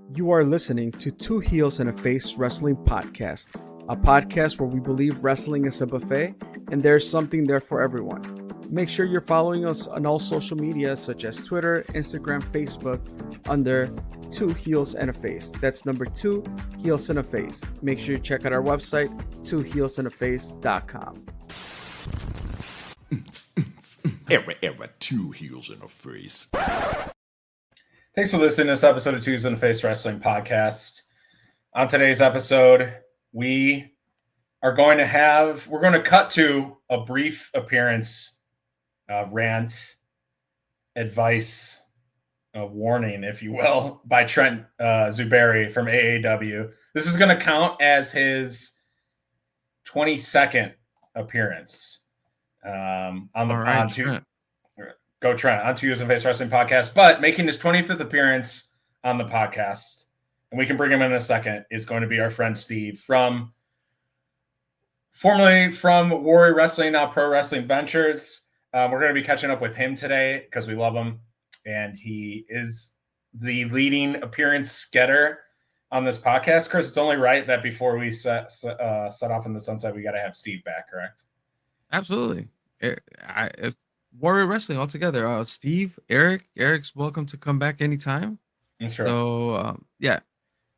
You are listening to Two Heels and a Face Wrestling Podcast, a podcast where we believe wrestling is a buffet and there's something there for everyone. Make sure you're following us on all social media such as Twitter, Instagram, Facebook under Two Heels and a Face. That's number 2 Heels and a Face. Make sure you check out our website, twoheelsandaface.com. Era, 2 Heels and a Face. Thanks for listening to this episode of Two Heels and a Face Wrestling Podcast. On today's episode, we're going to cut to a brief appearance, rant, advice, warning, if you will, by Trent Zuberi from AAW. This is going to count as his 22nd appearance on Trent. Go Trent on Two Heels and a Face Wrestling Podcast, but making his 25th appearance on the podcast, and we can bring him in a second, is going to be our friend Steve formerly from Warrior Wrestling, now Pro Wrestling Ventures. We're going to be catching up with him today because we love him, and he is the leading appearance getter on this podcast. Chris, it's only right that before we set off in the sunset, we got to have Steve back, correct? Absolutely. Warrior Wrestling altogether. Steve, Eric's welcome to come back anytime. Sure. So, yeah.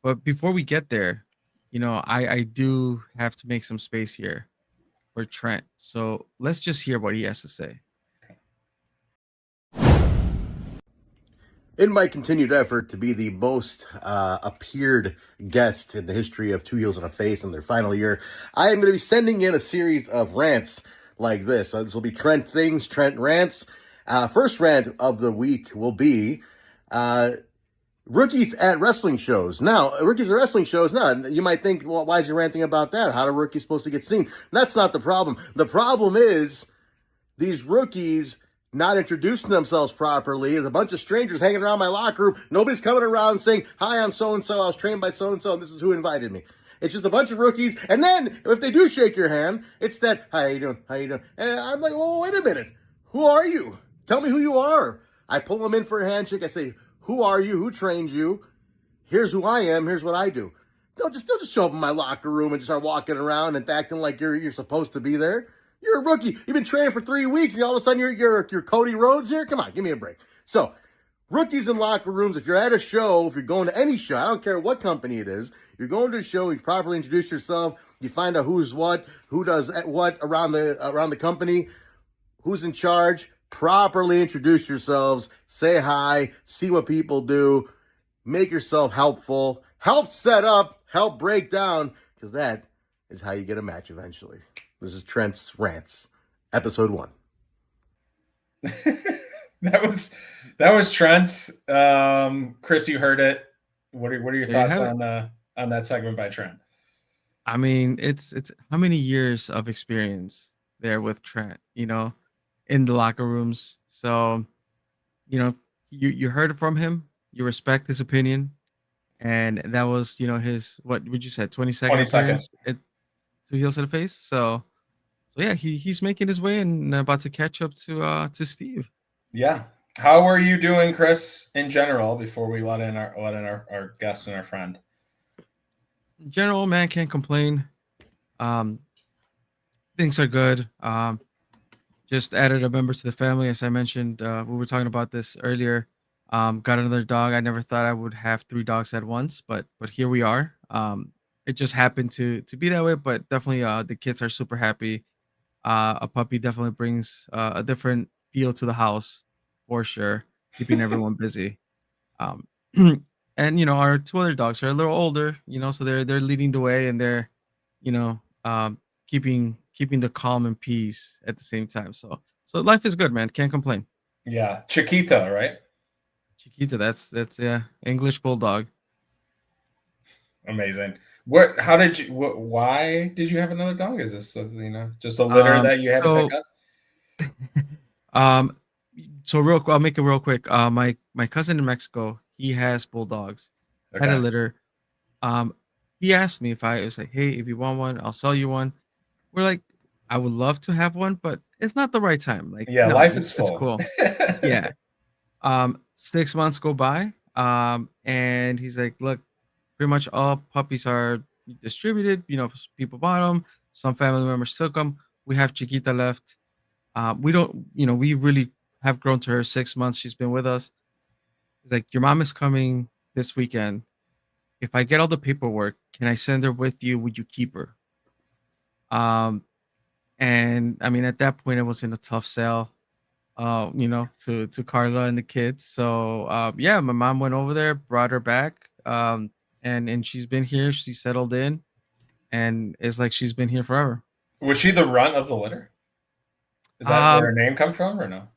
But before we get there, I do have to make some space here for Trent. So let's just hear what he has to say. In my continued effort to be the most appeared guest in the history of Two Heels and a Face in their final year, I am going to be sending in a series of rants like this. This will be Trent Things, Trent Rants. First rant of the week will be rookies at wrestling shows. Now, rookies at wrestling shows, you might think, well, why is he ranting about that? How are rookies supposed to get seen? That's not the problem. The problem is these rookies not introducing themselves properly. There's a bunch of strangers hanging around my locker room. Nobody's coming around saying, hi, I'm so-and-so. I was trained by so-and-so, and this is who invited me. It's just a bunch of rookies. And then, if they do shake your hand, it's that, hi, how you doing? How you doing? And I'm like, well, wait a minute. Who are you? Tell me who you are. I pull them in for a handshake. I say, who are you? Who trained you? Here's who I am. Here's what I do. Don't just show up in my locker room and just start walking around and acting like you're supposed to be there. You're a rookie. You've been training for 3 weeks, and all of a sudden you're Cody Rhodes here? Come on, give me a break. So, rookies in locker rooms, if you're at a show, if you're going to any show, I don't care what company it is, you're going to a show, you properly introduce yourself, you find out who's what, who does what around the company, who's in charge, properly introduce yourselves, say hi, see what people do, make yourself helpful, help set up, help break down, because that is how you get a match eventually. This is Trent's Rants, episode 1. That was Trent. Chris, you heard it. What are your thoughts on that segment by Trent? I mean, it's how many years of experience there with Trent, in the locker rooms. So, you heard it from him. You respect his opinion, and that was his, what would you say, 22nd appearance at Two Heels and a Face. So yeah, he's making his way and about to catch up to Steve. Yeah. How are you doing, Chris, in general, before we let in our guest and our friend? In general, man, can't complain. Things are good. Just added a member to the family, as I mentioned. We were talking about this earlier. Got another dog. I never thought I would have 3 dogs at once, but here we are. It just happened to be that way, but definitely the kids are super happy. A puppy definitely brings a different feel to the house for sure, keeping everyone busy. And our 2 other dogs are a little older, so they're leading the way, and they're keeping the calm and peace at the same time. So life is good, man. Can't complain. Yeah, Chiquita, right? Chiquita, that's English bulldog. Amazing. Why did you have another dog? Is this just a litter that you had to pick up? So I'll make it real quick. My cousin in Mexico, he has bulldogs. Okay. Had a litter. He asked me if I was like, hey, if you want one, I'll sell you one. We're like, I would love to have one, but it's not the right time. Like, yeah, no, life is full. It's cool. Yeah. 6 months go by. And he's like, look, pretty much all puppies are distributed. People bought them. Some family members took them. We have Chiquita left. We don't, we really have grown to her 6 months. She's been with us. He's like, your mom is coming this weekend. If I get all the paperwork, can I send her with you? Would you keep her? And I mean, at that point, it was in a tough sell, to Carla and the kids. So, yeah, my mom went over there, brought her back, and she's been here. She settled in, and it's like she's been here forever. Was she the runt of the litter? Is that where her Um, name comes from, or no?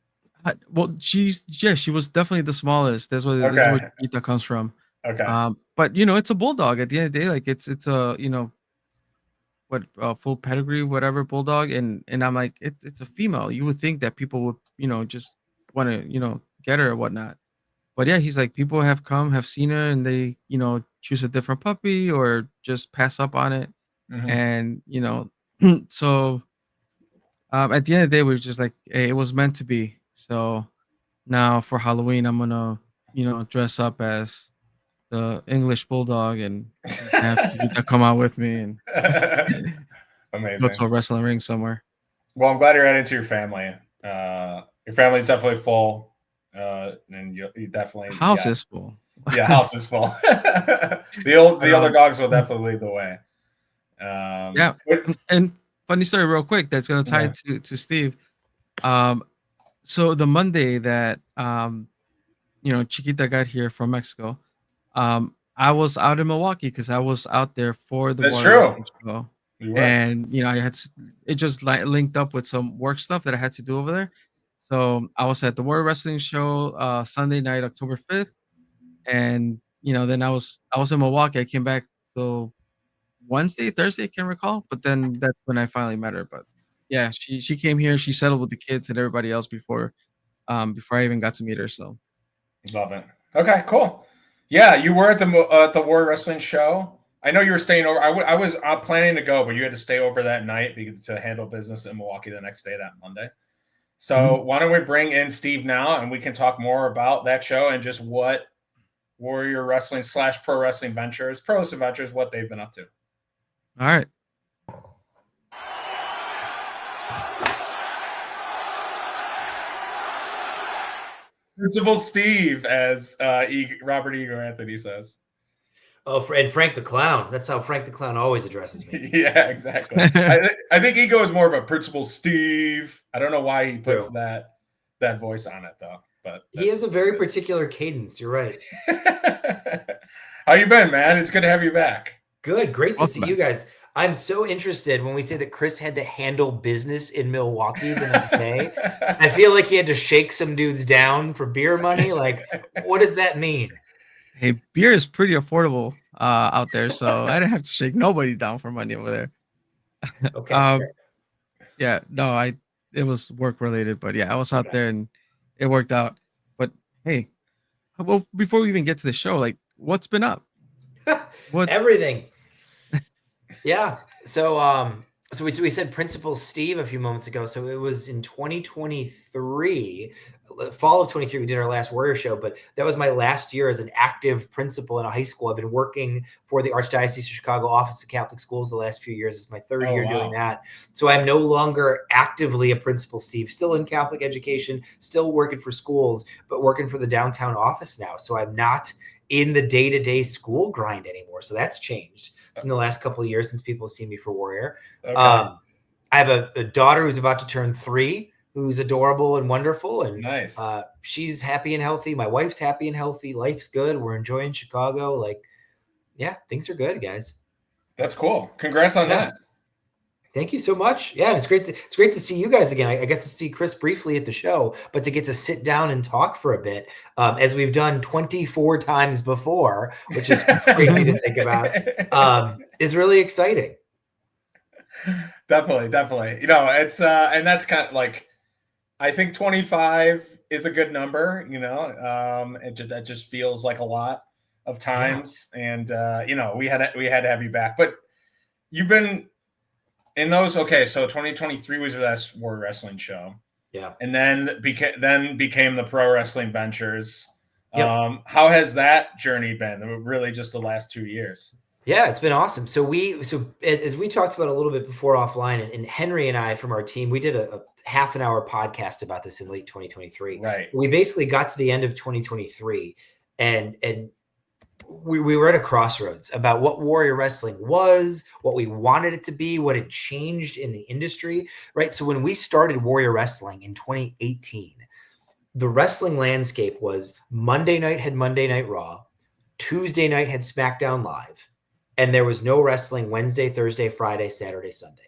well, she was definitely the smallest. That's where Okay. Chiquita comes from. Okay. But it's a bulldog at the end of the day. Like it's a what full pedigree, whatever bulldog, and I'm like it's a female. You would think that people would just want to get her or whatnot. But yeah, he's like people have seen her, and they choose a different puppy or just pass up on it, Mhm. and so at the end of the day, we are just like, hey, it was meant to be. So now for Halloween, I'm gonna dress up as the English bulldog and have Chiquita come out with me and go to Amazing. a wrestling ring somewhere. Well, I'm glad you're adding to your family. Your family's definitely full, and you definitely, House is full. yeah, house is full. The other dogs will definitely lead the way. Yeah, But, and funny story, real quick. That's gonna tie yeah. it to Steve. So the Monday that Chiquita got here from Mexico, I was out in Milwaukee because I was out there for the That's Warrior true. Wrestling Show, You were. and it just linked up with some work stuff that I had to do over there. So I was at the Warrior Wrestling Show Sunday night, October 5th, and then I was in Milwaukee. I came back till Wednesday, Thursday, I can't recall, but then that's when I finally met her. But yeah, she came here. She settled with the kids and everybody else before I even got to meet her. So Love it. Okay, cool. Yeah, you were at the Warrior Wrestling Show. I know you were staying over. I was planning to go, but you had to stay over that night to handle business in Milwaukee the next day, that Monday. mhm. So why don't we bring in Steve now, and we can talk more about that show and just what Warrior Wrestling / Pro Wrestling Ventures, what they've been up to. All right. Principal Steve, as Robert Ego Anthony says. Oh, and Frank the Clown. That's how Frank the Clown always addresses me. Yeah, exactly. I think Ego is more of a Principal Steve. I don't know why he puts True. that voice on it though. But He has a very particular cadence. You're right. How you been, man? It's good to have you back. Good. Great to Welcome see you guys. I'm so interested when we say that Chris had to handle business in Milwaukee the next day. I feel like he had to shake some dudes down for beer money. Like, what does that mean? Hey, beer is pretty affordable out there, so I didn't have to shake nobody down for money over there. Okay. Yeah, no, it was work related, but yeah, I was out there and it worked out. But hey, well, before we even get to the show, like, what's been up? What's Everything. Yeah. So we said Principal Steve a few moments ago. So it was in 2023, fall of 23, we did our last Warrior show, but that was my last year as an active principal in a high school. I've been working for the Archdiocese of Chicago Office of Catholic Schools the last few years. It's my third year doing that. So I'm no longer actively a Principal Steve, still in Catholic education, still working for schools, but working for the downtown office now. So I'm not in the day-to-day school grind anymore. So that's changed in the last couple of years since people have seen me for Warrior. Okay. I have a daughter who's about to turn 3, who's adorable and wonderful. And nice. She's happy and healthy. My wife's happy and healthy. Life's good. We're enjoying Chicago. Like, yeah, things are good, guys. That's cool. Congrats on that. Thank you so much. Yeah, it's great to see you guys again. I got to see Chris briefly at the show, but to get to sit down and talk for a bit, as we've done 24 times before, which is crazy to think about, is really exciting. Definitely. You know, it's and that's kind of like, I think 25 is a good number. You know, that just feels like a lot of times, and you know, we had to have you back, but you've been in those. Okay, so 2023 was your last Warrior Wrestling show. Yeah. And then became the Pro Wrestling Ventures. Yep. How has that journey been? Really, just the last 2 years. Yeah, it's been awesome. So as we talked about a little bit before offline, and Henry and I from our team, we did a half an hour podcast about this in late 2023. Right. We basically got to the end of 2023 and we were at a crossroads about what Warrior Wrestling was, what we wanted it to be, what had changed in the industry, right? So when we started Warrior Wrestling in 2018, the wrestling landscape was Monday night had Monday Night Raw, Tuesday night had SmackDown Live, and there was no wrestling Wednesday, Thursday, Friday, Saturday, Sunday.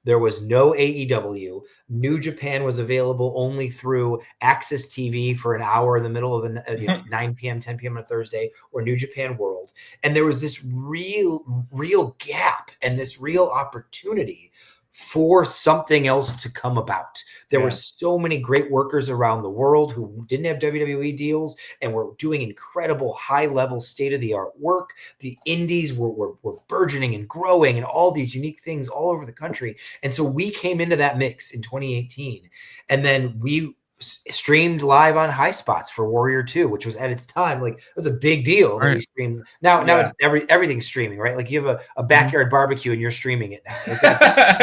There was no AEW. New Japan was available only through Access TV for an hour in the middle of the 9 p.m., 10 p.m. on a Thursday, or New Japan World. And there was this real gap and this real opportunity for something else to come about. There were so many great workers around the world who didn't have WWE deals and were doing incredible high-level state-of-the-art work. The indies were burgeoning and growing and all these unique things all over the country. And so we came into that mix in 2018. And then we streamed live on High Spots for Warrior 2, which was at its time, like, it was a big deal that we streamed. Now everything's streaming, right? Like, you have a backyard barbecue and you're streaming it now.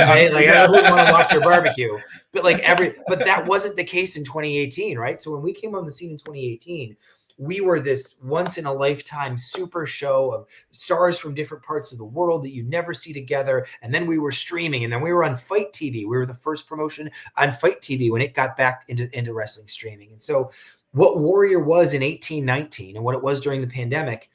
Right? Like, I wouldn't want to watch your barbecue, but but that wasn't the case in 2018, right? So when we came on the scene in 2018, we were this once in a lifetime super show of stars from different parts of the world that you never see together. And then we were streaming, and then we were on Fight TV. We were the first promotion on Fight TV when it got back into wrestling streaming. And so what Warrior was in 18-19 and what it was during the pandemic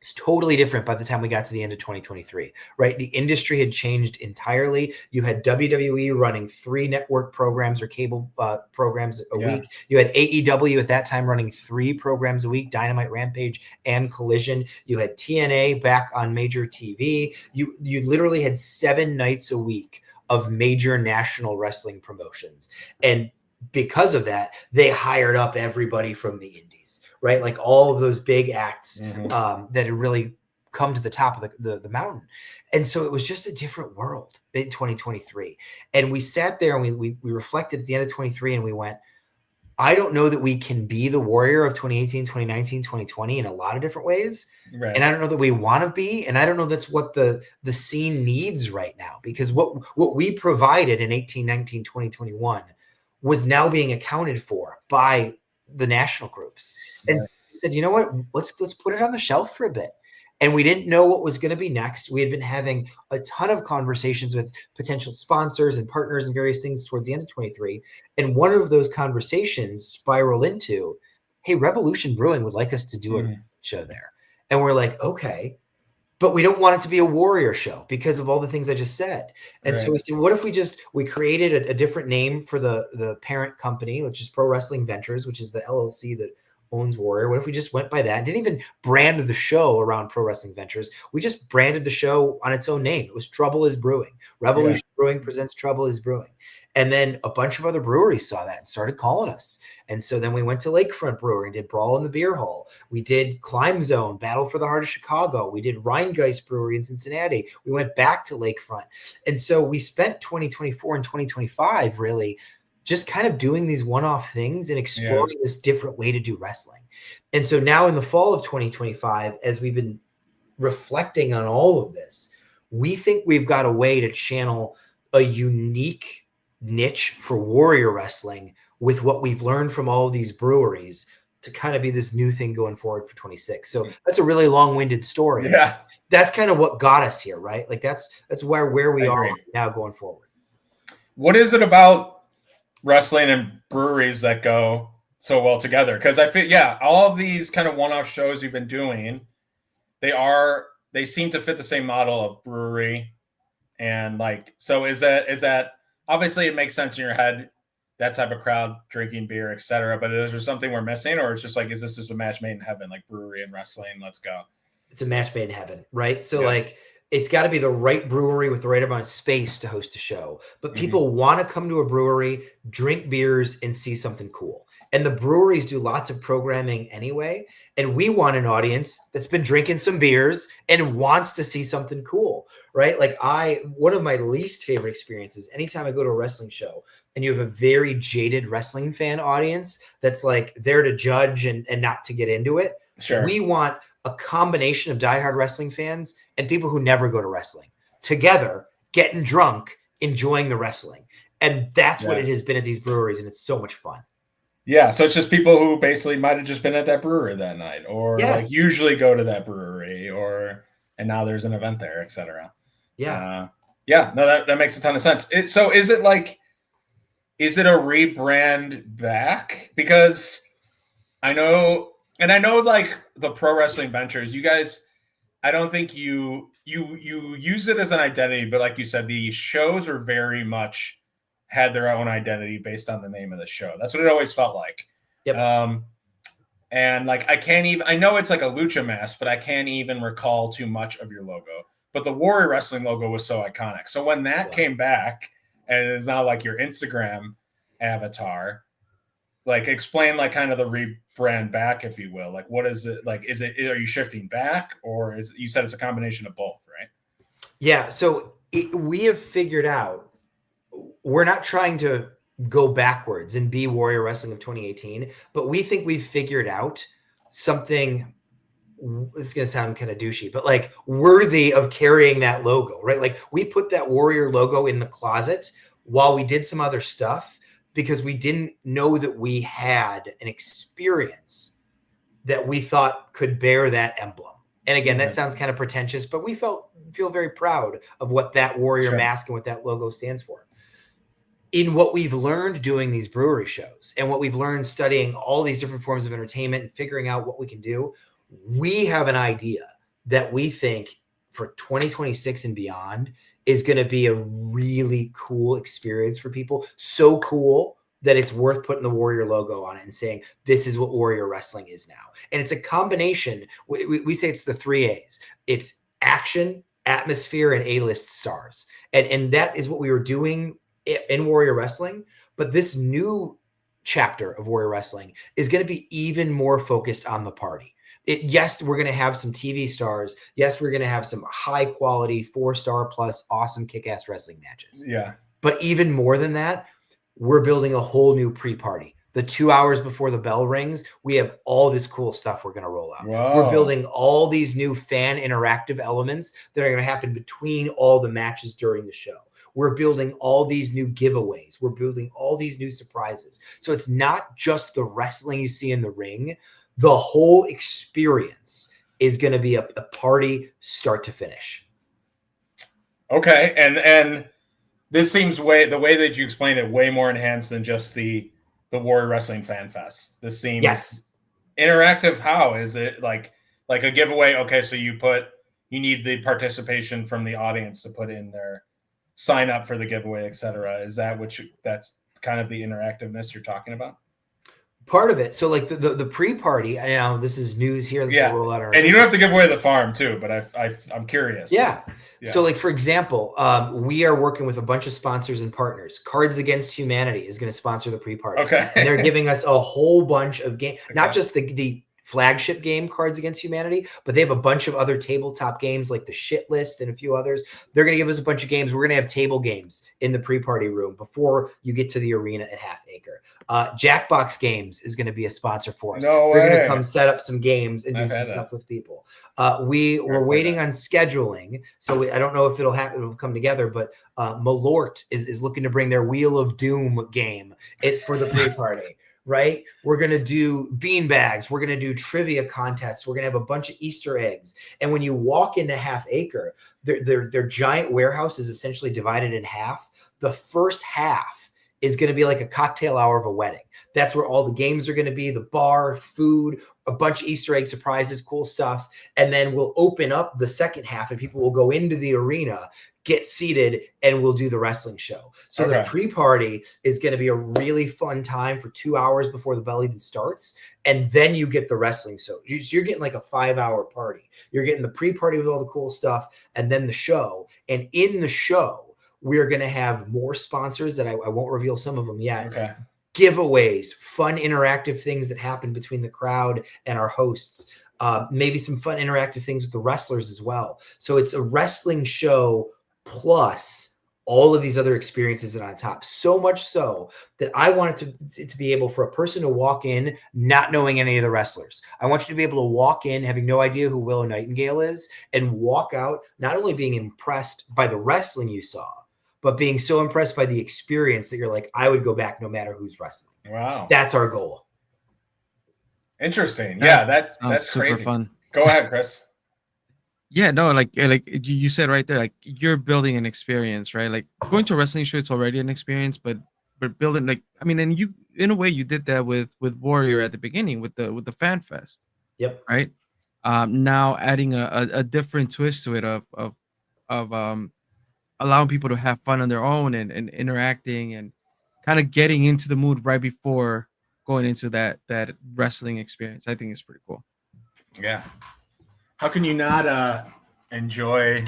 is totally different by the time we got to the end of 2023, right? The industry had changed entirely. You had WWE running 3 network programs or cable programs a week. You had AEW at that time running 3 programs a week, Dynamite, Rampage, and Collision. You had TNA back on major TV. You literally had 7 nights a week of major national wrestling promotions. And because of that, they hired up everybody from the indies, right? Like all of those big acts that had really come to the top of the mountain. And so it was just a different world in 2023. And we sat there and we reflected at the end of 23 and we went, I don't know that we can be the Warrior of 2018, 2019, 2020 in a lot of different ways. Right. And I don't know that we want to be. And I don't know that's what the scene needs right now, because what we provided in 18, 19, 20, 21 was now being accounted for by the national groups. And we said, you know what, let's put it on the shelf for a bit. And we didn't know what was going to be next. We had been having a ton of conversations with potential sponsors and partners and various things towards the end of 23. And one of those conversations spiraled into, hey, Revolution Brewing would like us to do a show there. And we're like, okay, but we don't want it to be a Warrior show because of all the things I just said. And so we said, what if we created a different name for the parent company, which is Pro Wrestling Ventures, which is the LLC that owns Warrior. What if we just went by that and didn't even brand the show around Pro Wrestling Ventures? We just branded the show on its own name. It was Trouble is Brewing. Revolution Brewing presents Trouble is Brewing. And then a bunch of other breweries saw that and started calling us. And so then we went to Lakefront Brewery and did Brawl in the Beer Hall. We did Climb Zone, Battle for the Heart of Chicago. We did Rheingeist Brewery in Cincinnati. We went back to Lakefront. And so we spent 2024 and 2025 really just kind of doing these one-off things and exploring this different way to do wrestling. And so now in the fall of 2025, as we've been reflecting on all of this, we think we've got a way to channel a unique niche for Warrior Wrestling with what we've learned from all of these breweries to kind of be this new thing going forward for 26. So that's a really long-winded story. Yeah. That's kind of what got us here, right? Like that's where we are now going forward. What is it about wrestling and breweries that go so well together? Because I feel, all of these kind of one-off shows you've been doing, they seem to fit the same model of brewery. And like, so is that obviously it makes sense in your head, that type of crowd drinking beer, etc. But is there something we're missing, or it's just like, is this just a match made in heaven, like brewery and wrestling? Let's go. It's a match made in heaven, right? So like, it's got to be the right brewery with the right amount of space to host a show. But people want to come to a brewery, drink beers, and see something cool. And the breweries do lots of programming anyway. And we want an audience that's been drinking some beers and wants to see something cool, right? Like one of my least favorite experiences, anytime I go to a wrestling show, and you have a very jaded wrestling fan audience that's like there to judge and not to get into it. Sure. We want a combination of diehard wrestling fans and people who never go to wrestling together, getting drunk, enjoying the wrestling. And that's what it has been at these breweries, and it's so much fun. Yeah, so it's just people who basically might have just been at that brewery that night, or like usually go to that brewery, and now there's an event there, etc. Yeah. No, that makes a ton of sense. So is it a rebrand back? Because I know like the Pro Wrestling Ventures, you guys, I don't think you use it as an identity, but like you said, the shows are very much had their own identity based on the name of the show. That's what it always felt like. Yep. And like I know it's like a lucha mask, but I can't even recall too much of your logo. But the Warrior Wrestling logo was so iconic. So when that came back and it's now like your Instagram avatar, like explain like kind of the rebrand back, if you will. Like what is it like? Are you shifting back, or you said it's a combination of both, right? Yeah. So we have figured out we're not trying to go backwards and be Warrior Wrestling of 2018, but we think we've figured out something. It's going to sound kind of douchey, but like worthy of carrying that logo, right? Like we put that Warrior logo in the closet while we did some other stuff because we didn't know that we had an experience that we thought could bear that emblem. And again, that sounds kind of pretentious, but we feel very proud of what that Warrior mask and what that logo stands for. In what we've learned doing these brewery shows and what we've learned studying all these different forms of entertainment and figuring out what we can do, we have an idea that we think for 2026 and beyond is going to be a really cool experience for people. So cool that it's worth putting the Warrior logo on it and saying, this is what Warrior Wrestling is now. And it's a combination. We say it's the 3 A's. It's action, atmosphere, and A-list stars. And that is what we were doing in Warrior Wrestling. But this new chapter of Warrior Wrestling is going to be even more focused on the party. Yes, we're going to have some TV stars. Yes, we're going to have some high quality 4-star plus awesome kick-ass wrestling matches. Yeah. But even more than that, we're building a whole new pre-party. The 2 hours before the bell rings, we have all this cool stuff we're going to roll out. Whoa. We're building all these new fan interactive elements that are going to happen between all the matches during the show. We're building all these new giveaways. We're building all these new surprises. So it's not just the wrestling you see in the ring. The whole experience is going to be a party start to finish. Okay. And this seems the way that you explain it, way more enhanced than just the Warrior Wrestling Fan Fest. This seems interactive. How is it like a giveaway? Okay. So you need the participation from the audience to put in their sign up for the giveaway, etc. Is that that's kind of the interactiveness you're talking about? Part of it. So like the pre-party, I know this is news here. This will roll out and you don't have to give away the farm too, but I'm curious. Yeah. So like, for example, we are working with a bunch of sponsors and partners. Cards Against Humanity is going to sponsor the pre-party. Okay. And they're giving us a whole bunch of games, not just the flagship game Cards Against Humanity, but they have a bunch of other tabletop games like the Shit List and a few others. They're going to give us a bunch of games. We're going to have table games in the pre-party room before you get to the arena at Half Acre. Jackbox Games is going to be a sponsor for us. No They're way. going to come set up some games and do some stuff with people. We're waiting on scheduling, so I don't know if it'll come together, but Malort is looking to bring their Wheel of Doom game for the pre-party. Right? We're going to do bean bags. We're going to do trivia contests. We're going to have a bunch of Easter eggs. And when you walk into Half Acre, their giant warehouse is essentially divided in half. The first half is going to be like a cocktail hour of a wedding. That's where all the games are going to be, the bar, food, a bunch of Easter egg surprises, cool stuff. And then we'll open up the second half and people will go into the arena, get seated, and we'll do the wrestling show. So the pre-party is going to be a really fun time for 2 hours before the bell even starts. And then you get the wrestling. So you're getting like a 5-hour party. You're getting the pre-party with all the cool stuff and then the show. And in the show, we're going to have more sponsors that I won't reveal some of them yet. Okay. Giveaways, fun interactive things that happen between the crowd and our hosts. Maybe some fun interactive things with the wrestlers as well. So it's a wrestling show plus all of these other experiences that are on top. So much so that I wanted to be able for a person to walk in not knowing any of the wrestlers. I want you to be able to walk in having no idea who Willow Nightingale is and walk out not only being impressed by the wrestling you saw, but being so impressed by the experience that you're like, I would go back no matter who's wrestling. Wow. That's our goal. Interesting. Yeah, that's super crazy. fun. Go ahead, Chris. Yeah, no, like you said right there, like you're building an experience, right? Like going to a wrestling show, it's already an experience, but building like I mean, and you in a way you did that with Warrior at the beginning with the fan fest, Yep. right? Now adding a different twist to it of allowing people to have fun on their own and interacting and kind of getting into the mood right before going into that wrestling experience. I think it's pretty cool. Yeah. How can you not enjoy,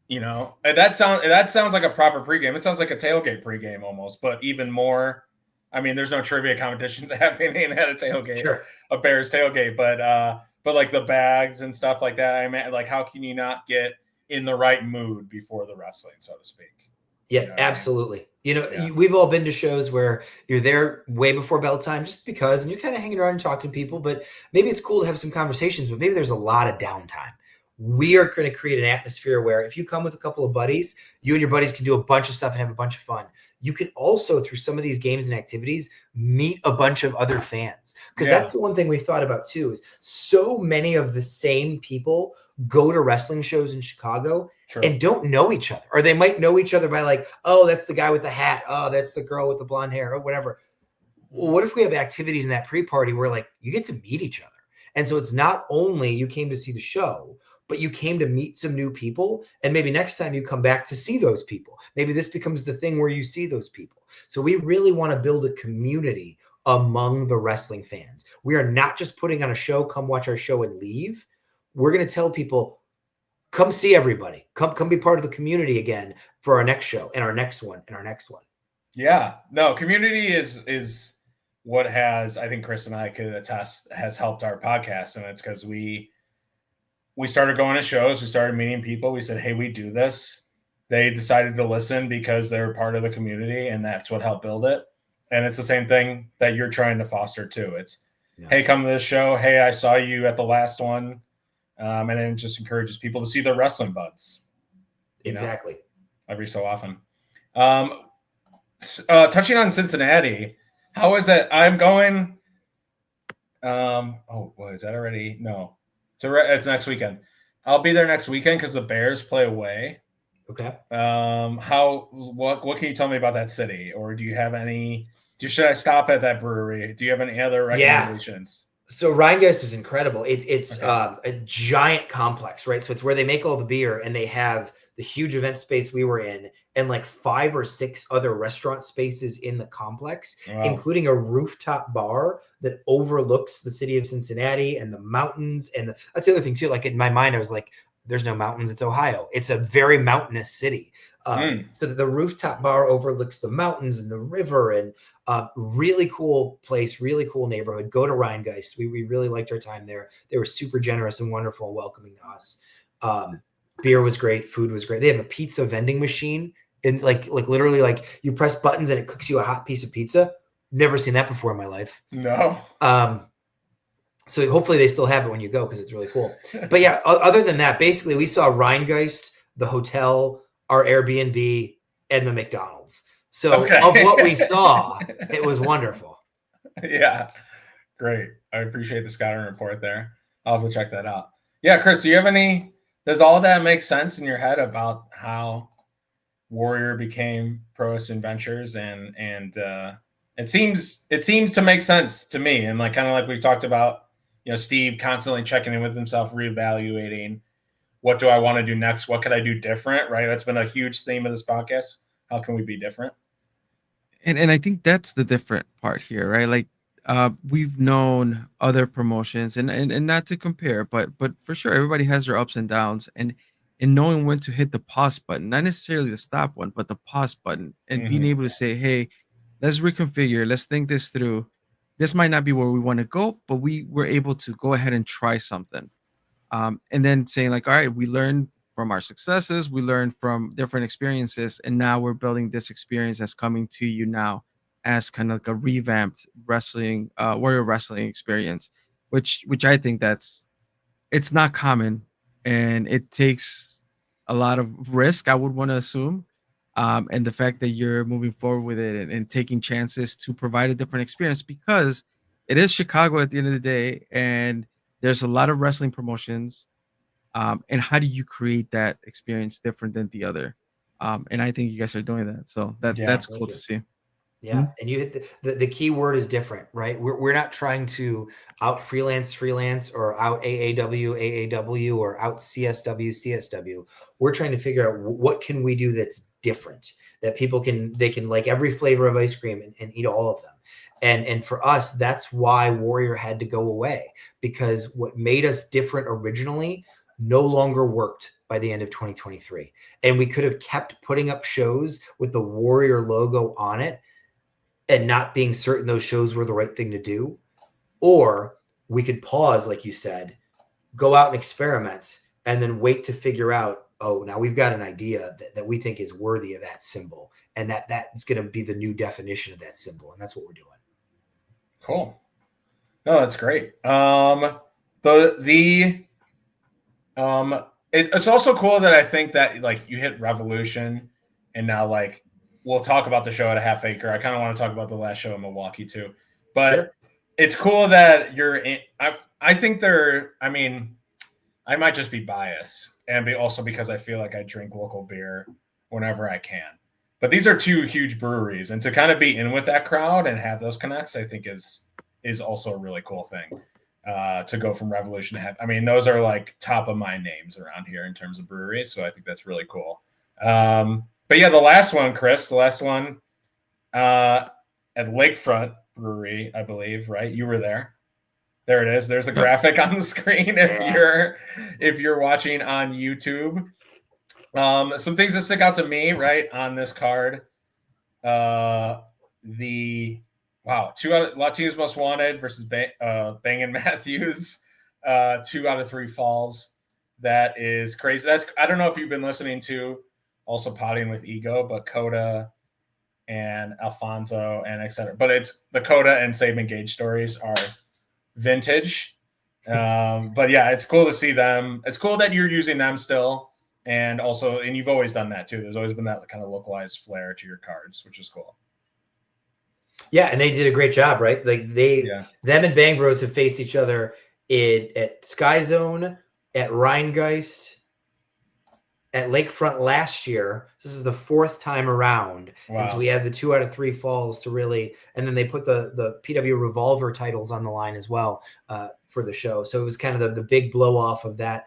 that sounds like a proper pregame. It sounds like a tailgate pregame almost, but even more. I mean, there's no trivia competitions happening at a tailgate, Sure. a Bears tailgate, but like the bags and stuff like that. I mean, like, how can you not get in the right mood before the wrestling, so to speak? Yeah, You know what I mean? absolutely. Yeah. We've all been to shows where you're there way before bell time just because, and you're kind of hanging around and talking to people, but maybe it's cool to have some conversations, but maybe there's a lot of downtime. We are going to create an atmosphere where if you come with a couple of buddies, you and your buddies can do a bunch of stuff and have a bunch of fun. You can also, through some of these games and activities, meet a bunch of other fans. Because that's the one thing we thought about too, is so many of the same people go to wrestling shows in Chicago and don't know each other, or they might know each other by like, oh, that's the guy with the hat. Oh, that's the girl with the blonde hair or whatever. Well, what if we have activities in that pre-party where like you get to meet each other? And so it's not only you came to see the show, but you came to meet some new people. And maybe next time you come back to see those people, maybe this becomes the thing where you see those people. So we really want to build a community among the wrestling fans. We are not just putting on a show, come watch our show and leave. We're going to tell people, come see everybody. Come be part of the community again for our next show and our next one and our next one. Yeah. No, community is what has, I think Chris and I could attest, has helped our podcast. And it's because we started going to shows, we started meeting people. We said, hey, we do this. They decided to listen because they're part of the community, and that's what helped build it. And it's the same thing that you're trying to foster too. It's, hey, come to this show. Hey, I saw you at the last one. And it just encourages people to see their wrestling buds. Exactly. Every so often. Touching on Cincinnati, how is it? I'm going. Is that already? No. It's next weekend. I'll be there next weekend because the Bears play away. Okay. What can you tell me about that city? Or do you have any? Should I stop at that brewery? Do you have any other recommendations? So Rheingeist is incredible. It's a giant complex, right? So it's where they make all the beer, and they have the huge event space we were in, and like 5 or 6 other restaurant spaces in the complex, including a rooftop bar that overlooks the city of Cincinnati and the mountains. And that's the other thing too. Like in my mind, I was like, there's no mountains. It's Ohio. It's a very mountainous city. So the rooftop bar overlooks the mountains and the river, and really cool place, really cool neighborhood. Go to Rheingeist. We really liked our time there. They were super generous and wonderful and welcoming to us. Beer was great. Food was great. They have a pizza vending machine, and like literally like you press buttons and it cooks you a hot piece of pizza. Never seen that before in my life. No. So hopefully they still have it when you go, because it's really cool. But yeah, other than that, basically we saw Rheingeist, the hotel, our Airbnb, and the McDonald's. So of what we saw, it was wonderful. Yeah. Great. I appreciate the scouting report there. I'll have to check that out. Yeah, Chris, do you have any, does all that make sense in your head about how Warrior became Pro Wrestling Ventures? And it seems to make sense to me. And like kind of like we talked about, Steve constantly checking in with himself, reevaluating, what do I want to do next? What could I do different? Right. That's been a huge theme of this podcast. How can we be different? And I think that's the different part here, right? Like we've known other promotions and not to compare, but for sure everybody has their ups and downs, and knowing when to hit the pause button, not necessarily the stop one, but the pause button, and being able to say, hey, let's reconfigure, let's think this through. This might not be where we want to go, but we were able to go ahead and try something. And then saying like, all right, we learned from our successes, we learn from different experiences, and now we're building this experience that's coming to you now as kind of like a revamped wrestling, warrior wrestling experience, which I think that's it's not common, and it takes a lot of risk, I would want to assume. And the fact that you're moving forward with it and taking chances to provide a different experience because it is Chicago at the end of the day, and there's a lot of wrestling promotions. And how do you create that experience different than the other? And I think you guys are doing that, so Yeah. that's Thank cool you. to see. Yeah, Mhm. and you hit the key word is different, right? We're not trying to out freelance or out AAW or out CSW. We're trying to figure out what can we do that's different that people can they can like every flavor of ice cream and eat all of them. And for us, that's why Warrior had to go away because what made us different originally no longer worked by the end of 2023. And we could have kept putting up shows with the Warrior logo on it and not being certain those shows were the right thing to do. Or we could pause, like you said, go out and experiment, and then wait to figure out, oh, now we've got an idea that we think is worthy of that symbol. And that's going to be the new definition of that symbol. And that's what we're doing. Cool. No, that's great. The it's also cool that I think that like you hit Revolution, and now like we'll talk about the show at a half acre. I kind of want to talk about the last show in Milwaukee too, but Sure. it's cool that you're in. I think they're. I mean, I might just be biased, and also because I feel like I drink local beer whenever I can. But these are two huge breweries, and to kind of be in with that crowd and have those connects, I think is also a really cool thing. To go from Revolution to have, I mean, those are like top of mind names around here in terms of breweries, so I think that's really cool. But yeah, the last one, Chris, the last one at Lakefront Brewery, I believe, right? You were there. There it is. There's a Yep. graphic on the screen if you're watching on YouTube. Some things that stick out to me, right, on this card. The two out of Latinos Most Wanted versus Bang and Matthews. 2 out of 3 falls. That is crazy. I don't know if you've been listening to also potting with Ego, but Coda and Alfonso and etc. But it's the Coda and Saban Gage stories are vintage. But yeah, it's cool to see them. It's cool that you're using them still, and you've always done that too. There's always been that kind of localized flair to your cards, which is cool. Yeah, and they did a great job, right? Like them and Bang Bros have faced each other at Sky Zone, at Rheingeist, at Lakefront last year. This is the 4th time around. Wow. And so we had the 2 out of 3 falls to really, and then they put the PW Revolver titles on the line as well for the show. So it was kind of the big blow off of that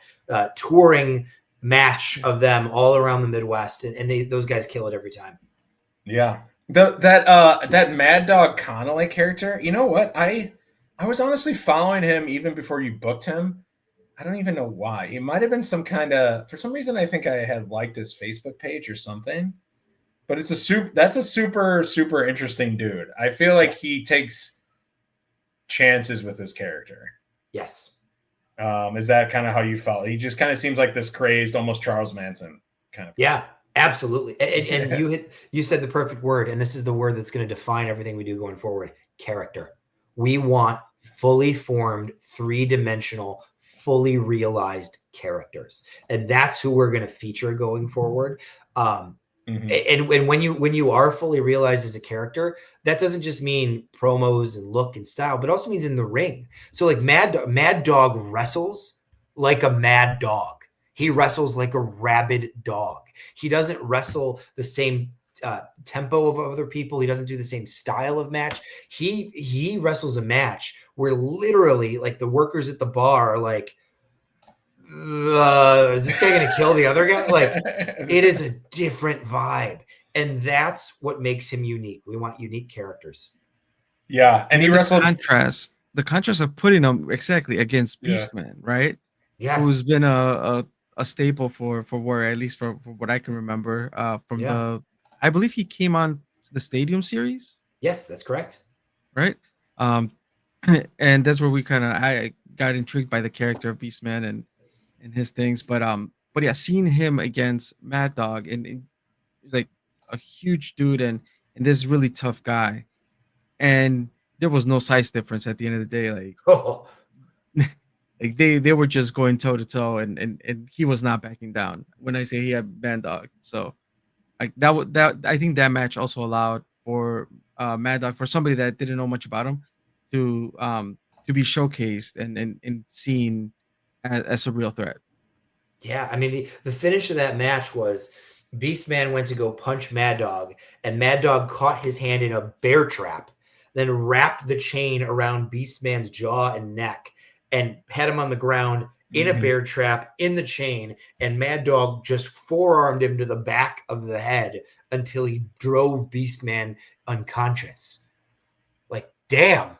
touring match of them all around the Midwest. And those guys kill it every time. Yeah. That Mad Dog Connolly character, you know what? I was honestly following him even before you booked him. I don't even know why. He might have been some kind of, for some reason, I think I had liked his Facebook page or something. But that's a super interesting dude. I feel like he takes chances with his character. Yes. Is that kind of how you felt? He just kind of seems like this crazed, almost Charles Manson kind of person. Yeah, absolutely. And you said the perfect word, and this is the word that's going to define everything we do going forward: character. We want fully formed, 3-dimensional, fully realized characters, and that's who we're going to feature going forward. And when you are fully realized as a character, that doesn't just mean promos and look and style, but also means in the ring. So like Mad Dog wrestles like a mad dog. He wrestles like a rabid dog. He doesn't wrestle the same tempo of other people. He doesn't do the same style of match. He wrestles a match where literally like the workers at the bar are like, is this guy going to kill the other guy? Like, it is a different vibe. And that's what makes him unique. We want unique characters. Yeah. And he wrestled. The contrast of putting him exactly against Beastman, right? Yes. Who's been a staple for Warrior, at least for what I can remember. I believe he came on the Stadium series. Yes, that's correct. Right. And that's where I got intrigued by the character of Beastman and his things. But but yeah, seeing him against Mad Dog, and he's like a huge dude, and this really tough guy, and there was no size difference at the end of the day. Like Oh, like they were just going toe to toe, and he was not backing down. When I say he had Mad Dog, so like that I think that match also allowed for Mad Dog, for somebody that didn't know much about him, to be showcased and seen as a real threat. yeah. I mean, the finish of that match was Beastman went to go punch Mad Dog, and Mad Dog caught his hand in a bear trap, then wrapped the chain around Beastman's jaw and neck, and had him on the ground in a Mhm. bear trap in the chain. And Mad Dog just forearmed him to the back of the head until he drove Beastman unconscious. Like, damn.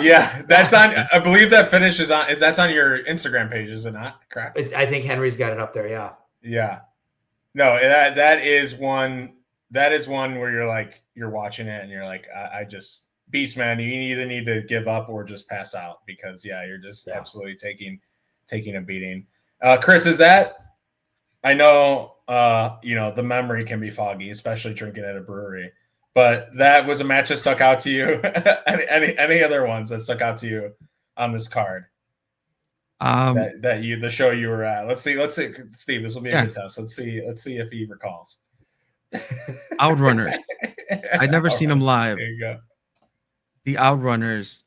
Yeah, that's on. I believe that finish is on. That's on your Instagram page, is it not? Correct. I think Henry's got it up there. Yeah. Yeah. No, that is one. That is one where you're like you're watching it and you're like, I just Beastman. You either need to give up or just pass out because yeah, you're just Yeah. absolutely taking a beating. Chris, is that? I know, the memory can be foggy, especially drinking at a brewery. But that was a match that stuck out to you. any other ones that stuck out to you on this card Um, that the show you were at? Let's see, Steve. This will be a yeah, good test. Let's see if he recalls. Outrunners. I'd never seen them live. There you go. The Outrunners,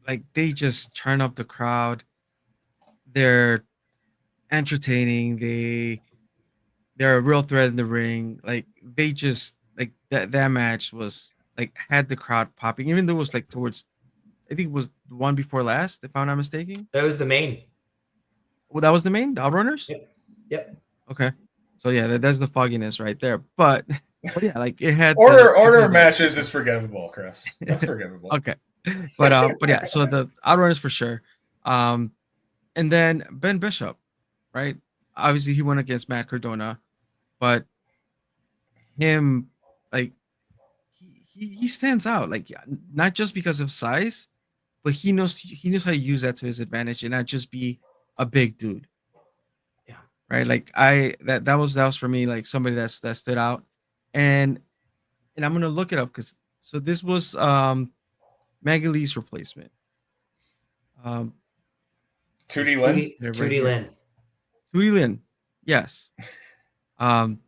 like they just turn up the crowd. They're entertaining. They're a real threat in the ring. Like they just like that match was like had the crowd popping, even though it was like towards, I think it was the one before last, if I'm not mistaken. That was the main. Well, that was the main, the Outrunners. Yep. Yep. Okay, so yeah, that's the fogginess right there. But yeah, like it had Order of matches is forgivable, Chris. That's forgivable. Okay, but yeah, so the Outrunners for sure. And then Ben Bishop, right? Obviously, he went against Matt Cardona, but him, like, he stands out, like, not just because of size, but he knows how to use that to his advantage and not just be a big dude. Yeah. Right. Like that was for me like somebody that stood out. And I'm gonna look it up because so this was Maggie Lee's replacement. Um 2D Lin. right 2D here. Lin. Tui Lin. Yes. Um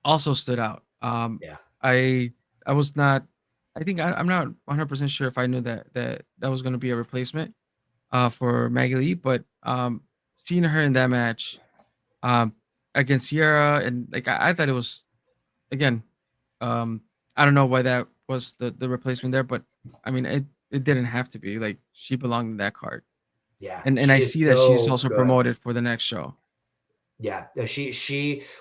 also stood out. Yeah. I was not, I think I'm not 100% sure if I knew that was going to be a replacement for Maggie Lee, but seeing her in that match um against Sierra, and like I thought it was, again, um I don't know why that was the replacement there, but I mean it didn't have to be. Like she belonged in that card. Yeah. And I She is see that she's so also good. promoted for the next show. Yeah,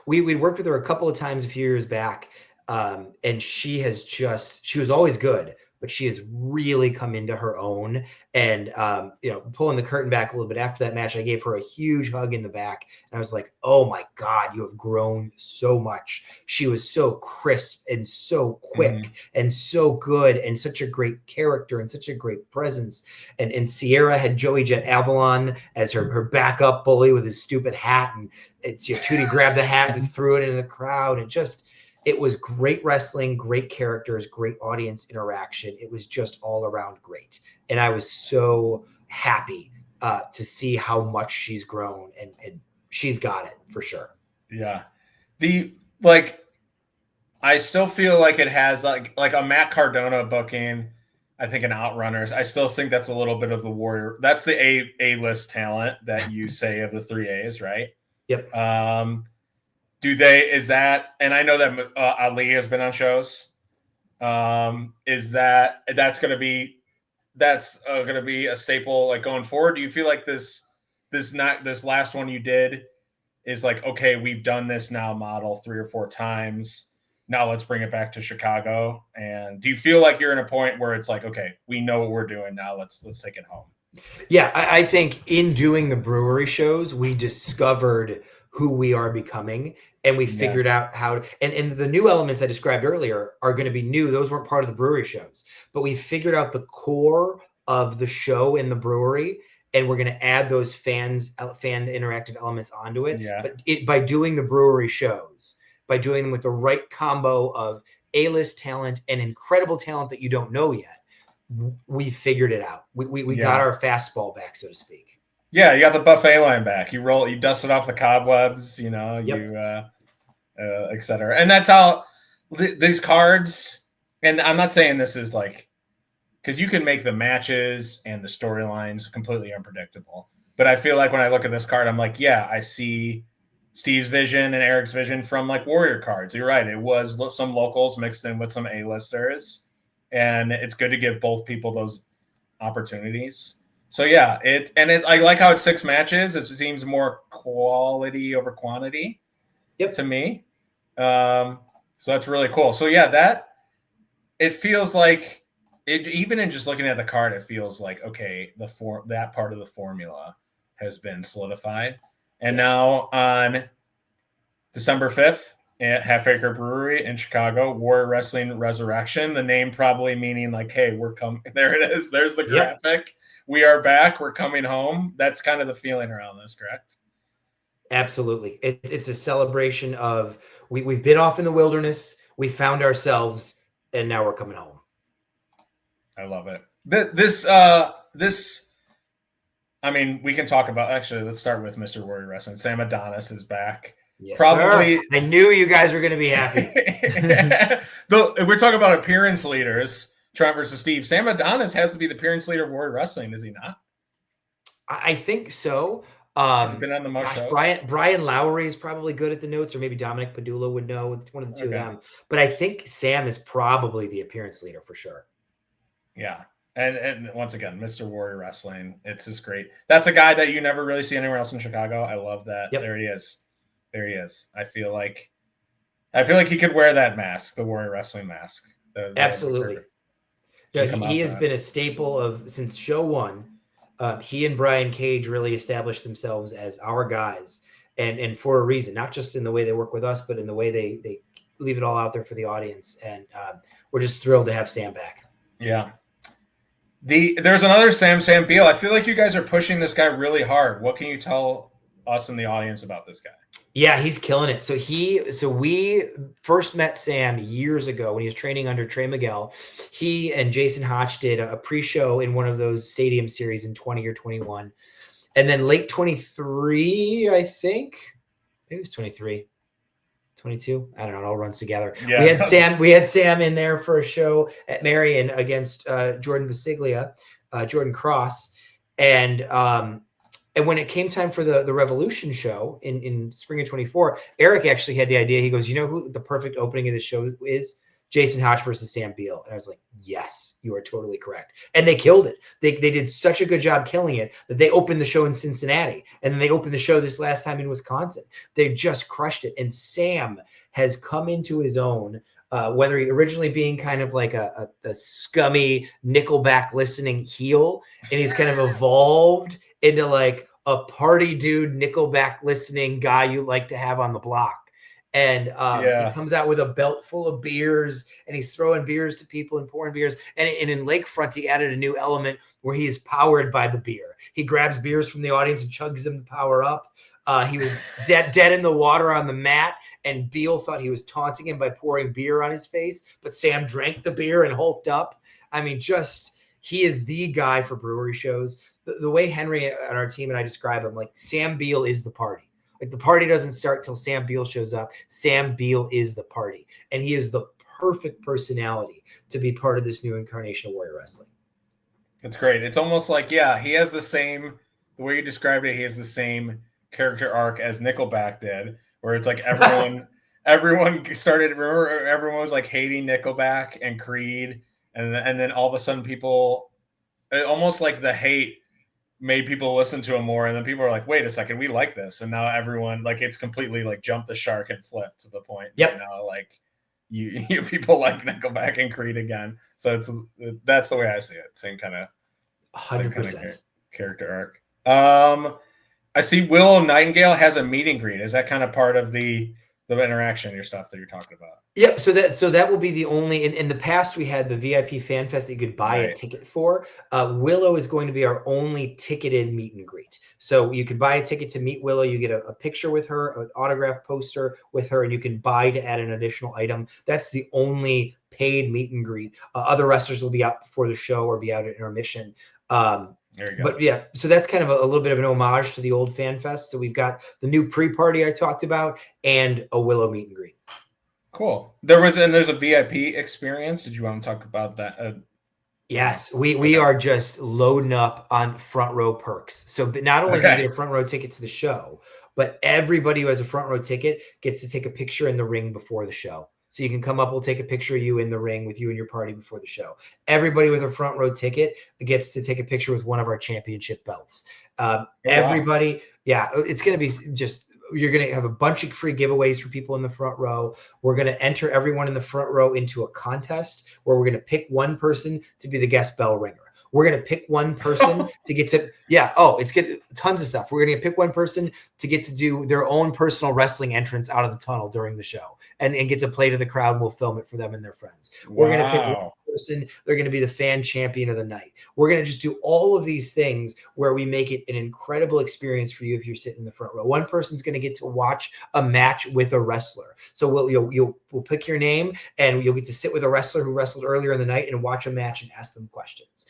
we worked with her a couple of times a few years back, and she was always good, but she has really come into her own. And pulling the curtain back a little bit after that match, I gave her a huge hug in the back, and I was like, "Oh my God, you have grown so much." She was so crisp and so quick and so good, and such a great character and such a great presence. And Sierra had Joey Jet Avalon as her backup bully with his stupid hat, and Tootie grabbed the hat and threw it into the crowd. And it was great wrestling, great characters, great audience interaction. It was just all around great. And I was so happy to see how much she's grown, and she's got it for sure. Yeah. I still feel like it has like a Matt Cardona booking, I think an Outrunners. I still think that's a little bit of the Warrior. That's the A-list talent that you say of the 3As, right? Yep. Is that, and I know that Ali has been on shows. Is that's going to be a staple like going forward? Do you feel like this last one you did is like, okay, we've done this now model 3 or 4 times. Now let's bring it back to Chicago. And do you feel like you're in a point where it's like, okay, we know what we're doing now. Let's take it home. Yeah, I think in doing the brewery shows, we discovered who we are becoming, and we figured out how to, and the new elements I described earlier are going to be new. Those weren't part of the brewery shows, but we figured out the core of the show in the brewery, and we're going to add those fan interactive elements onto it. Yeah. But by doing the brewery shows, by doing them with the right combo of A-list talent and incredible talent that you don't know yet, we figured it out. We got our fastball back, so to speak. Yeah, you got the buffet line back. You dust it off the cobwebs, you know, et cetera. And that's how these cards, and I'm not saying this is like, because you can make the matches and the storylines completely unpredictable. But I feel like when I look at this card, I'm like, yeah, I see Steve's vision and Eric's vision from like Warrior cards. You're right. It was some locals mixed in with some A-listers. And it's good to give both people those opportunities. So yeah, I like how it's 6 matches. It seems more quality over quantity to me. So that's really cool. So yeah, it feels like even in just looking at the card, it feels like, okay, that part of the formula has been solidified. And now on December 5th at Half Acre Brewery in Chicago, Warrior Wrestling Resurrection, the name probably meaning like, hey, we're coming. There it is. There's the graphic. We are back. We're coming home. That's kind of the feeling around this, correct? Absolutely. It's a celebration of we've been off in the wilderness. We found ourselves, and now we're coming home. I love it. This, I mean, we can talk about, actually, let's start with Mr. Warrior Wrestling. Sam Adonis is back. Yes, probably. Sir. I knew you guys were going to be happy. We're talking about appearance leaders, Trent versus Steve. Sam Adonis has to be the appearance leader of Warrior Wrestling, is he not? I think so. Has he been on the most shows? Brian Lowry is probably good at the notes, or maybe Dominic Padula would know. It's one of the two of them. But I think Sam is probably the appearance leader for sure. Yeah. And once again, Mr. Warrior Wrestling, it's just great. That's a guy that you never really see anywhere else in Chicago. I love that. Yep. There he is. I feel like he could wear that mask, the Warrior Wrestling mask. Absolutely. He has been a staple since show one. He and Brian Cage really established themselves as our guys, and for a reason, not just in the way they work with us, but in the way they leave it all out there for the audience. And we're just thrilled to have Sam back. Yeah. There's another Sam Beal. I feel like you guys are pushing this guy really hard. What can you tell us in the audience about this guy? Yeah, he's killing it. So we first met Sam years ago when he was training under Trey Miguel. He and Jason Hotch did a pre-show in one of those stadium series in 20 or 21. And then late 23, I think. Maybe it was 23. 22. I don't know. It all runs together. Yeah, we had Sam in there for a show at Marion against Jordan Basiglia, Jordan Cross. And when it came time for the Revolution show in spring of 24, Eric actually had the idea. He goes, you know who the perfect opening of the show is? Jason Hotch versus Sam Beal. And I was like, yes, you are totally correct. And they killed it. They did such a good job killing it that they opened the show in Cincinnati. And then they opened the show this last time in Wisconsin. They just crushed it. And Sam has come into his own, whether he originally being kind of like a scummy Nickelback listening heel, and he's kind of evolved into like a party dude, Nickelback listening guy you like to have on the block. And he comes out with a belt full of beers, and he's throwing beers to people and pouring beers. And in Lakefront, he added a new element where he is powered by the beer. He grabs beers from the audience and chugs them to power up. He was dead in the water on the mat, and Beal thought he was taunting him by pouring beer on his face, but Sam drank the beer and hulked up. I mean, he is the guy for brewery shows. The way Henry and our team and I describe him, like Sam Beal is the party. Like the party doesn't start till Sam Beal shows up. Sam Beal is the party. And he is the perfect personality to be part of this new incarnation of Warrior Wrestling. It's great. It's almost like, he has the way you described it, he has the same character arc as Nickelback did, where it's like everyone was like hating Nickelback and Creed. And then all of a sudden almost like the hate made people listen to him more, and then people are like, wait a second, we like this. And now everyone, like, it's completely like jumped the shark and flipped to the point now, like you people like Nickelback and Creed again. So that's the way I see it. Same kind of 100% character arc. I see Will Nightingale has a meet and greet. Is that kind of part of the the interaction, your stuff that you're talking about. Yep. So that will be the only. In the past, we had the VIP Fan Fest that you could buy a ticket for. Willow is going to be our only ticketed meet and greet. So you can buy a ticket to meet Willow. You get a picture with her, an autograph poster with her, and you can buy to add an additional item. That's the only paid meet and greet. Other wrestlers will be out before the show or be out at intermission. There you go. But yeah, so that's kind of a little bit of an homage to the old Fan Fest. So we've got the new pre-party I talked about and a Willow meet and greet. Cool. There's a VIP experience. Did you want to talk about that? Yes, we are just loading up on front row perks. So not only do you get a front row ticket to the show, but everybody who has a front row ticket gets to take a picture in the ring before the show. So you can come up, we'll take a picture of you in the ring with you and your party before the show. Everybody with a front row ticket gets to take a picture with one of our championship belts. Everybody, yeah, it's going to be just, you're going to have a bunch of free giveaways for people in the front row. We're going to enter everyone in the front row into a contest where we're going to pick one person to be the guest bell ringer. We're going to pick one person to get to, it's good. Tons of stuff. We're going to pick one person to get to do their own personal wrestling entrance out of the tunnel during the show and get to play to the crowd. And we'll film it for them and their friends. We're going to pick one person. They're going to be the fan champion of the night. We're going to just do all of these things where we make it an incredible experience for you if you're sitting in the front row. One person's going to get to watch a match with a wrestler. So we'll pick your name and you'll get to sit with a wrestler who wrestled earlier in the night and watch a match and ask them questions.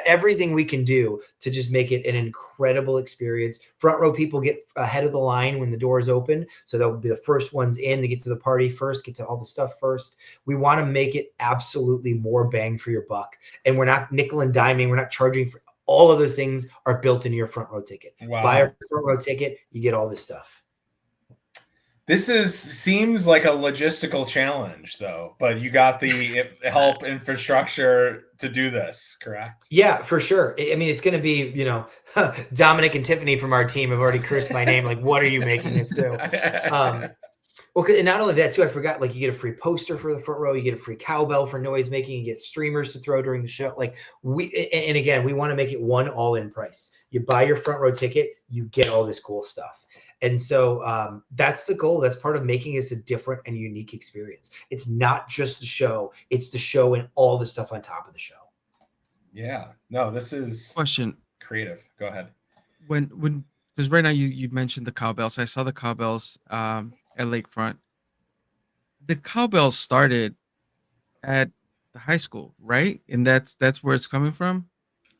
Everything we can do to just make it an incredible experience. Front row people get ahead of the line when the doors open. So they'll be the first ones in. They get to the party first, get to all the stuff first. We want to make it absolutely more bang for your buck. And we're not nickel and diming. We're not charging for all of those things are built into your front row ticket. Wow. Buy a front row ticket, you get all this stuff. This seems like a logistical challenge, though, but you got the help infrastructure to do this, correct? Yeah, for sure. I mean, it's going to be, Dominic and Tiffany from our team have already cursed my name. Like, what are you making us do? Well, and not only that, too, I forgot, like, you get a free poster for the front row. You get a free cowbell for noise making. You get streamers to throw during the show. Like, and again, we want to make it one all-in price. You buy your front row ticket, you get all this cool stuff. And so that's the goal. That's part of making this a different and unique experience. It's not just the show. It's the show and all the stuff on top of the show. Yeah. No, this is Question. Creative. Go ahead. When because right now you mentioned the cowbells. I saw the cowbells at Lakefront. The cowbells started at the high school, right? And that's where it's coming from.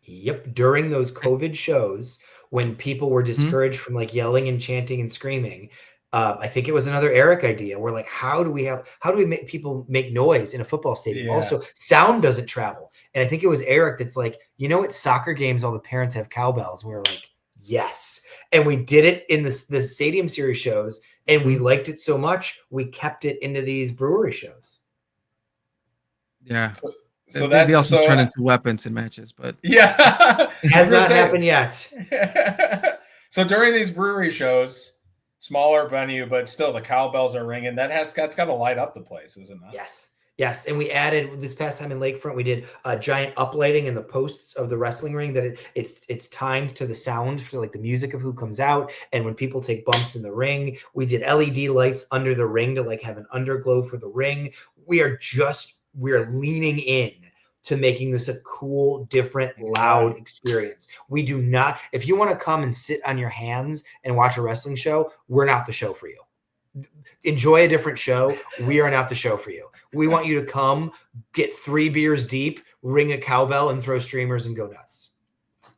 Yep. During those COVID shows, when people were discouraged from like yelling and chanting and screaming, I think it was another Eric idea. We're like, how do we make people make noise in a football stadium? Yeah. Also, sound doesn't travel. And I think it was Eric that's like, at soccer games, all the parents have cowbells. And we were like, yes. And we did it in the Stadium Series shows, and we liked it so much, we kept it into these brewery shows. So Yeah. they also turn into weapons in matches, but yeah, has not happened yet. So during these brewery shows, smaller venue, but still the cowbells are ringing. That's got to light up the place, isn't it? Yes. And we added this past time in Lakefront, we did a giant uplighting in the posts of the wrestling ring that it's timed to the sound for like the music of who comes out. And when people take bumps in the ring, we did LED lights under the ring to like have an underglow for the ring. We are leaning in to making this a cool, different, loud experience. We do not, if you want to come and sit on your hands and watch a wrestling show, we're not the show for you. Enjoy a different show. We are not the show for you. We want you to come, get 3 beers deep, ring a cowbell, and throw streamers and go nuts.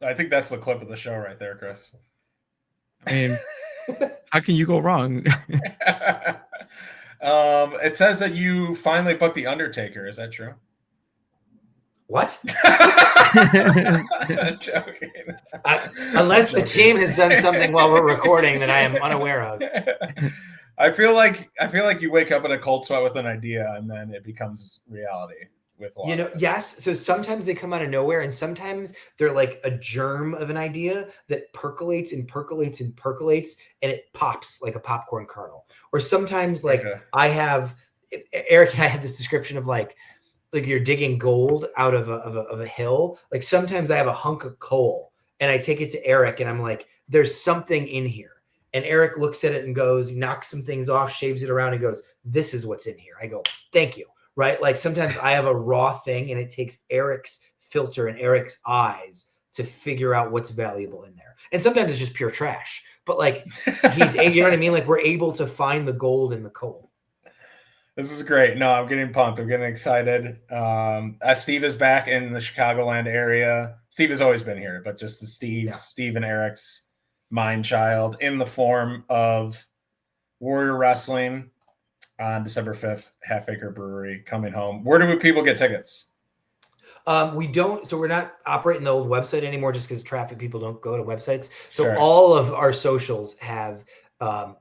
I think that's the clip of the show right there, Chris. I mean, how can you go wrong? It says that you finally booked The Undertaker. Is that true? What? I'm joking. Unless the team has done something while we're recording that I am unaware of. I feel like you wake up in a cold sweat with an idea and then it becomes reality with yes. So sometimes they come out of nowhere, and sometimes they're like a germ of an idea that percolates and percolates and percolates, and it pops like a popcorn kernel. Or sometimes Eric and I have this description of like you're digging gold out of a hill. Like sometimes I have a hunk of coal and I take it to Eric and I'm like, there's something in here. And Eric looks at it and goes, he knocks some things off, shaves it around, and goes, "This is what's in here." I go, "Thank you." Right? Like sometimes I have a raw thing, and it takes Eric's filter and Eric's eyes to figure out what's valuable in there. And sometimes it's just pure trash. But like you know what I mean? Like we're able to find the gold in the coal. This is great. No, I'm getting pumped. I'm getting excited. Steve is back in the Chicagoland area. Steve has always been here, but just Steve and Eric's mind child in the form of Warrior Wrestling on December 5th, Half Acre Brewery coming home. Where do people get tickets? We don't, so we're not operating the old website anymore just because traffic, people don't go to websites. So Sure. all of our socials have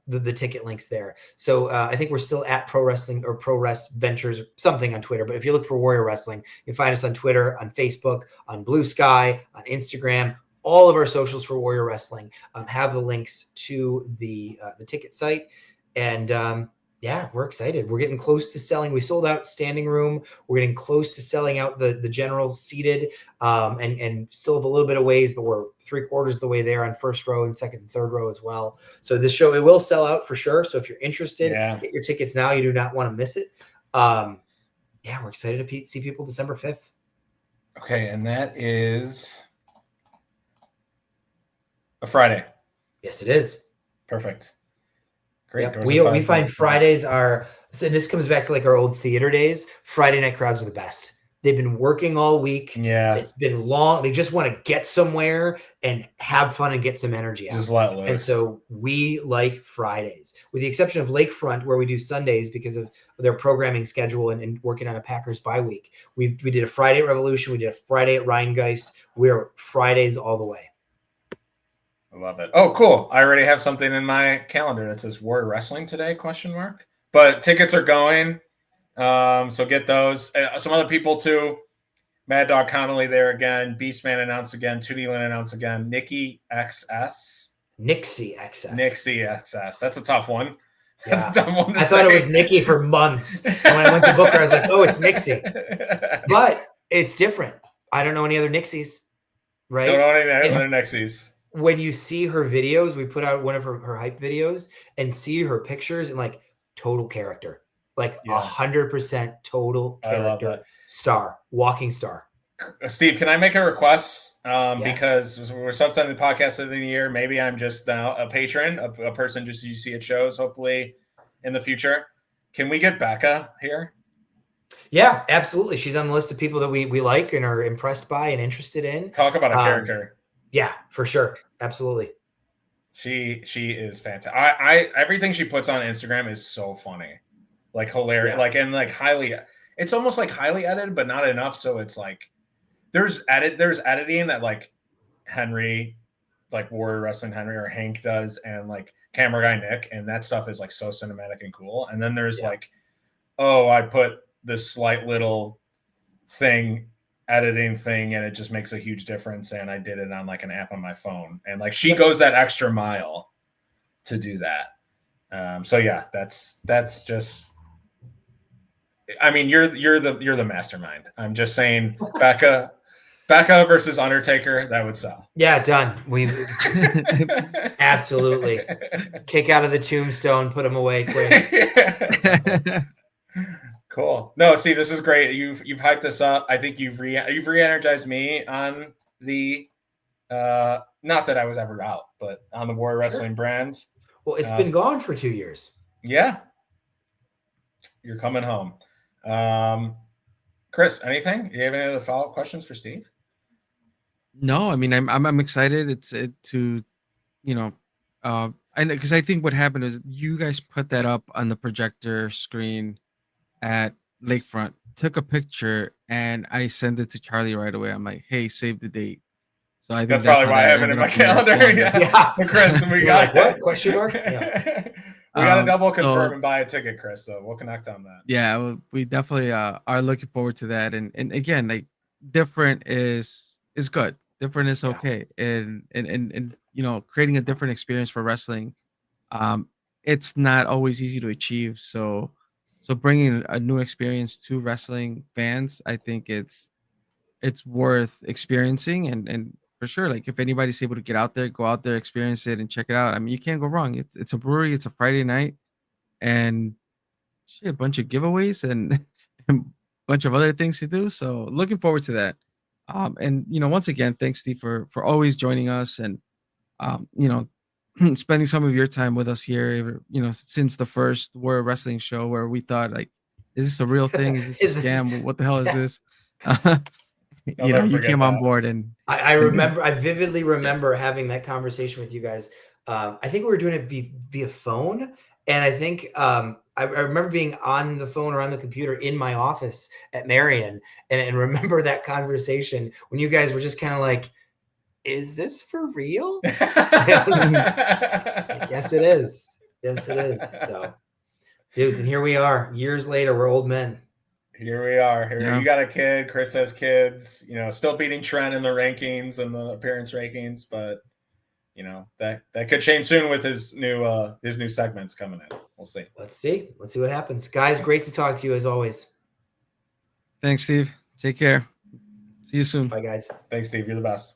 the ticket links there. So I think we're still at Pro Wrestling or Pro Rest Ventures, something on Twitter. But if you look for Warrior Wrestling, you find us on Twitter, on Facebook, on Blue Sky, on Instagram. All of our socials for Warrior Wrestling have the links to the ticket site. And yeah, we're excited. We're getting close to selling. We sold out standing room. We're getting close to selling out the general seated, and still have a little bit of ways, but we're 3/4 of the way there on first row and second and third row as well. So this show, it will sell out for sure. So if you're interested, get your tickets now. You do not want to miss it. Yeah, we're excited to see people December 5th. Okay, and that is a Friday. Yes, it is. Perfect. Great. Yep. We find Fridays are, so this comes back to like our old theater days. Friday night crowds are the best. They've been working all week. Yeah. It's been long. They just want to get somewhere and have fun and get some energy out. Just let loose. And so we like Fridays, with the exception of Lakefront, where we do Sundays because of their programming schedule and working on a Packers bye week. We did a Friday at Revolution. We did a Friday at Rheingeist. We're Fridays all the way. I love it. Oh, cool. I already have something in my calendar that says Warrior Wrestling today, ? But tickets are going. So get those. Some other people too. Mad Dog Connolly there again. Beastman announced again. 2D Lynn announced again. Nixie XS. That's a tough one. That's a tough one to I thought it was Nikki for months. And when I went to book her, I was like, oh, it's Nixie. But it's different. I don't know any other Nixies. Right? Don't know any other Nixies. When you see her videos, we put out one of her hype videos and see her pictures and like total character, like 100% total character, star, walking star. Steve, can I make a request? Because we're sunsetting the podcast of the year. Maybe I'm just now a patron, a person just you see at shows, hopefully in the future. Can we get Becca here? Yeah, absolutely. She's on the list of people that we like and are impressed by and interested in. Talk about a character. Yeah, for sure. Absolutely. She is fantastic. I everything she puts on Instagram is so funny. Like hilarious. Like and like highly, it's almost like highly edited, but not enough. So it's like there's editing that like Henry, like Warrior Wrestling Henry or Hank does, and like camera guy Nick, and that stuff is like so cinematic and cool. And then there's like, oh, I put this slight little editing thing and it just makes a huge difference, and I did it on like an app on my phone, and like she goes that extra mile to do that. So yeah, that's just, I mean, you're the mastermind. I'm just saying, Becca versus Undertaker, that would sell. Yeah, done. We absolutely kick out of the tombstone, put them away quick. Cool. No, Steve, this is great. You've hyped this up. I think you've re-energized me on the not that I was ever out, but on the Warrior Wrestling brand. Well, it's been gone for 2 years. Yeah. You're coming home. Chris, anything? Do you have any other follow-up questions for Steve? No, I mean I'm excited. To and because I think what happened is you guys put that up on the projector screen at Lakefront, took a picture, and I sent it to Charlie right away. I'm like, hey, save the date. So I think that's probably why I have it in my calendar. Yeah. Chris, we got what? Question mark? Yeah. We got to double confirm and buy a ticket, Chris. So we'll connect on that. Yeah, we definitely are looking forward to that. And again, like different is good. Different is okay. And creating a different experience for wrestling, it's not always easy to achieve. So bringing a new experience to wrestling fans, I think it's worth experiencing and for sure. Like if anybody's able to get out there, go out there, experience it, and check it out. I mean, you can't go wrong. It's a brewery. It's a Friday night, and shit, a bunch of giveaways and and a bunch of other things to do. So looking forward to that. And once again, thanks Steve for always joining us and you know, spending some of your time with us here. Since the first World Wrestling show where we thought like, is this a real thing? Is this a Is this- scam? What the hell is Yeah. this? I'll never You forget came on that. board and I remember, I vividly remember having that conversation with you guys. I think we were doing it via phone. And I think I remember being on the phone or on the computer in my office at Marion and remember that conversation when you guys were just kind of like, is this for real? Yes, it is. Yes, it is. So, dudes, and here we are. Years later, we're old men. Here we are. Yeah. You got a kid. Chris has kids. Still beating Trent in the rankings and the appearance rankings, but that could change soon with his new segments coming in. We'll see. Let's see what happens, guys. Great to talk to you as always. thanks, Steve. Take care. See you soon. Bye, guys. Thanks, Steve. You're the best.